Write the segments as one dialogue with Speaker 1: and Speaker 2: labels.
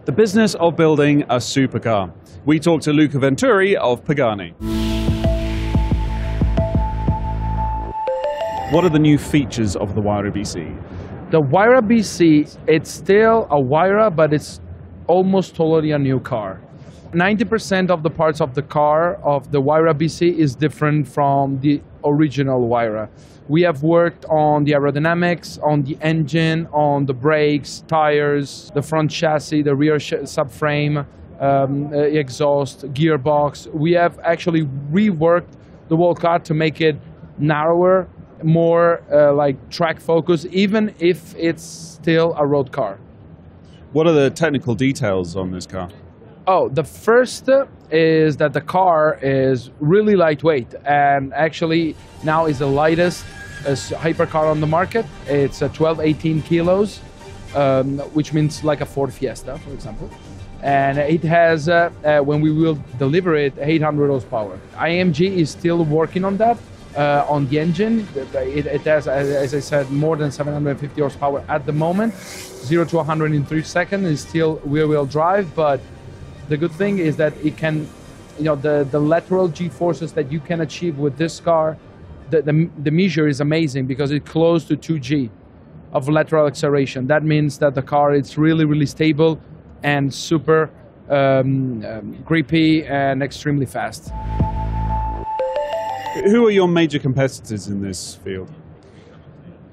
Speaker 1: The business of building a supercar. We talked to Luca Venturi of Pagani. What are the new features of the Huayra BC?
Speaker 2: The Huayra BC, it's still a Huayra, but it's almost totally a new car. 90% of the parts of the car of the Huayra BC is different from the original Huayra. We have worked on the aerodynamics, on the engine, on the brakes, tires, the front chassis, the rear subframe, exhaust, gearbox. We have actually reworked the whole car to make it narrower, more like track focus, even if it's still a road car.
Speaker 1: What are the technical details on this car?
Speaker 2: Oh, the first is that the car is really lightweight and actually now is the lightest hypercar on the market. It's 18 kilos, which means like a Ford Fiesta, for example. And it has, when we will deliver it, 800 horsepower. IMG is still working on that, on the engine. It has, as I said, more than 750 horsepower at the moment. 0 to 100 in 3 seconds is still rear-wheel drive, but the good thing is that it can, the lateral G-forces that you can achieve with this car, the measure is amazing because it's close to 2G of lateral acceleration. That means that the car is really, really stable and super grippy and extremely fast.
Speaker 1: Who are your major competitors in this field?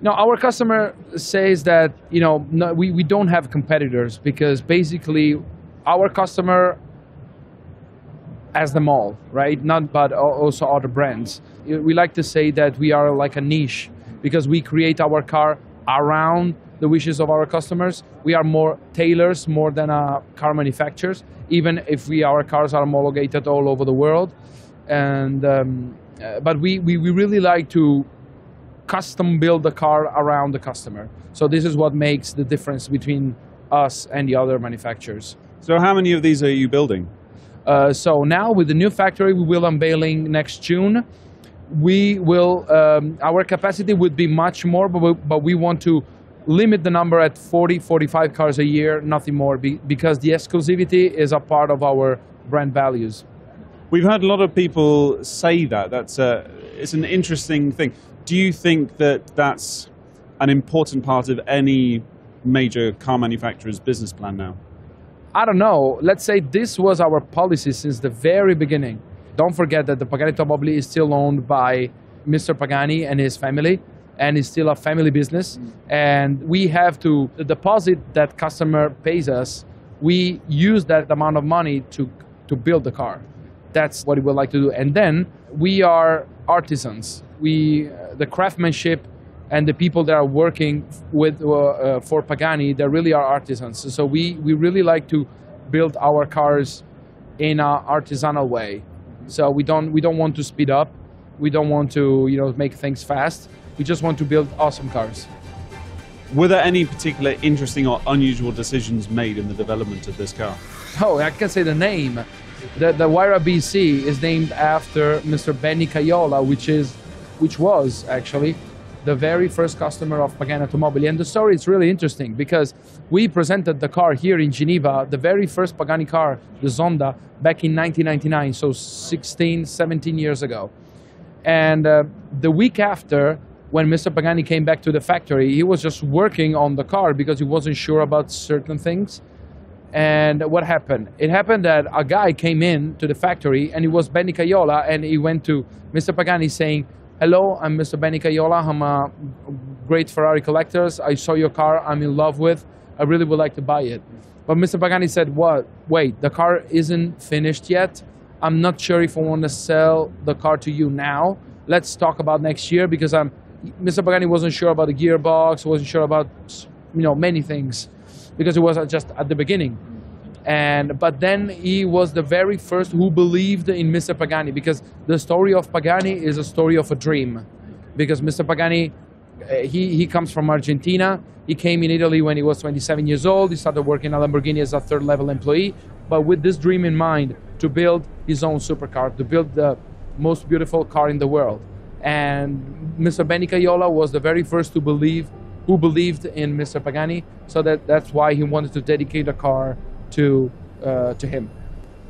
Speaker 2: Now, our customer says that, no, we don't have competitors because basically our customer has them all, right? Not, but also other brands. We like to say that we are like a niche because we create our car around the wishes of our customers. We are more tailors more than car manufacturers, even if our cars are homologated all over the world. And but we really like to custom build the car around the customer. So this is what makes the difference between us and the other manufacturers.
Speaker 1: So how many of these are you building?
Speaker 2: So now with the new factory we will unveiling next June. We will, our capacity would be much more, but we want to limit the number at 40, 45 cars a year, nothing more, because the exclusivity is a part of our brand values.
Speaker 1: We've heard a lot of people say that. It's an interesting thing. Do you think that that's an important part of any major car manufacturer's business plan now?
Speaker 2: I don't know. Let's say this was our policy since the very beginning. Don't forget that the Pagani Automobili is still owned by Mr. Pagani and his family, and it's still a family business. And we have to, the deposit that customer pays us, we use that amount of money to build the car. That's what we would like to do. And then we are artisans. The craftsmanship and the people that are working with for Pagani, they really are artisans. So we really like to build our cars in an artisanal way. So we don't want to speed up. We don't want to make things fast. We just want to build awesome cars.
Speaker 1: Were there any particular interesting or unusual decisions made in the development of this car?
Speaker 2: Oh, I can say the name. The Huayra BC is named after Mr. Benny Caiola, which was actually the very first customer of Pagani Automobili. And the story is really interesting because we presented the car here in Geneva, the very first Pagani car, the Zonda, back in 1999, so 16, 17 years ago. And the week after, when Mr. Pagani came back to the factory, he was just working on the car because he wasn't sure about certain things. And what happened? It happened that a guy came in to the factory and it was Benny Caiola, and he went to Mr. Pagani saying, "Hello, I'm Mr. Benny Caiola. I'm a great Ferrari collector. I saw your car. I'm in love with. I really would like to buy it." But Mr. Pagani said, "What? Wait, the car isn't finished yet. I'm not sure if I want to sell the car to you now. Let's talk about next year," because Mr. Pagani wasn't sure about the gearbox, wasn't sure about many things, because it was just at the beginning. But then he was the very first who believed in Mr. Pagani, because the story of Pagani is a story of a dream. Because Mr. Pagani, he comes from Argentina. He came in Italy when he was 27 years old. He started working at Lamborghini as a third-level employee, but with this dream in mind, to build his own supercar, to build the most beautiful car in the world. And Mr. Benny Caiola was the very first who believed in Mr. Pagani, so that's why he wanted to dedicate a car to him.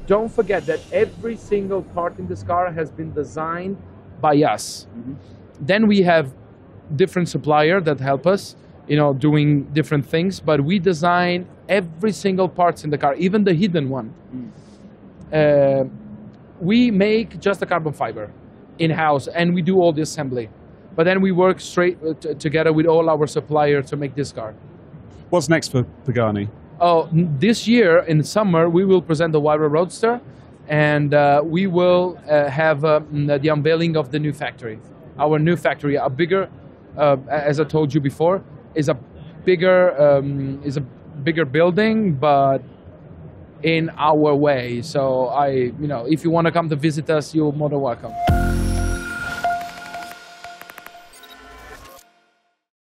Speaker 2: Don't forget that every single part in this car has been designed by us. Then we have different suppliers that help us, doing different things, but we design every single parts in the car, even the hidden one. We make just the carbon fiber in-house, and we do all the assembly. But then we work straight together with all our suppliers to make this car.
Speaker 1: What's next for Pagani?
Speaker 2: Oh, this year in summer we will present the Huayra Roadster, and we will have the unveiling of the new factory. Our new factory, a bigger, as I told you before, is a bigger building, but in our way. So if you want to come to visit us, you're more than welcome.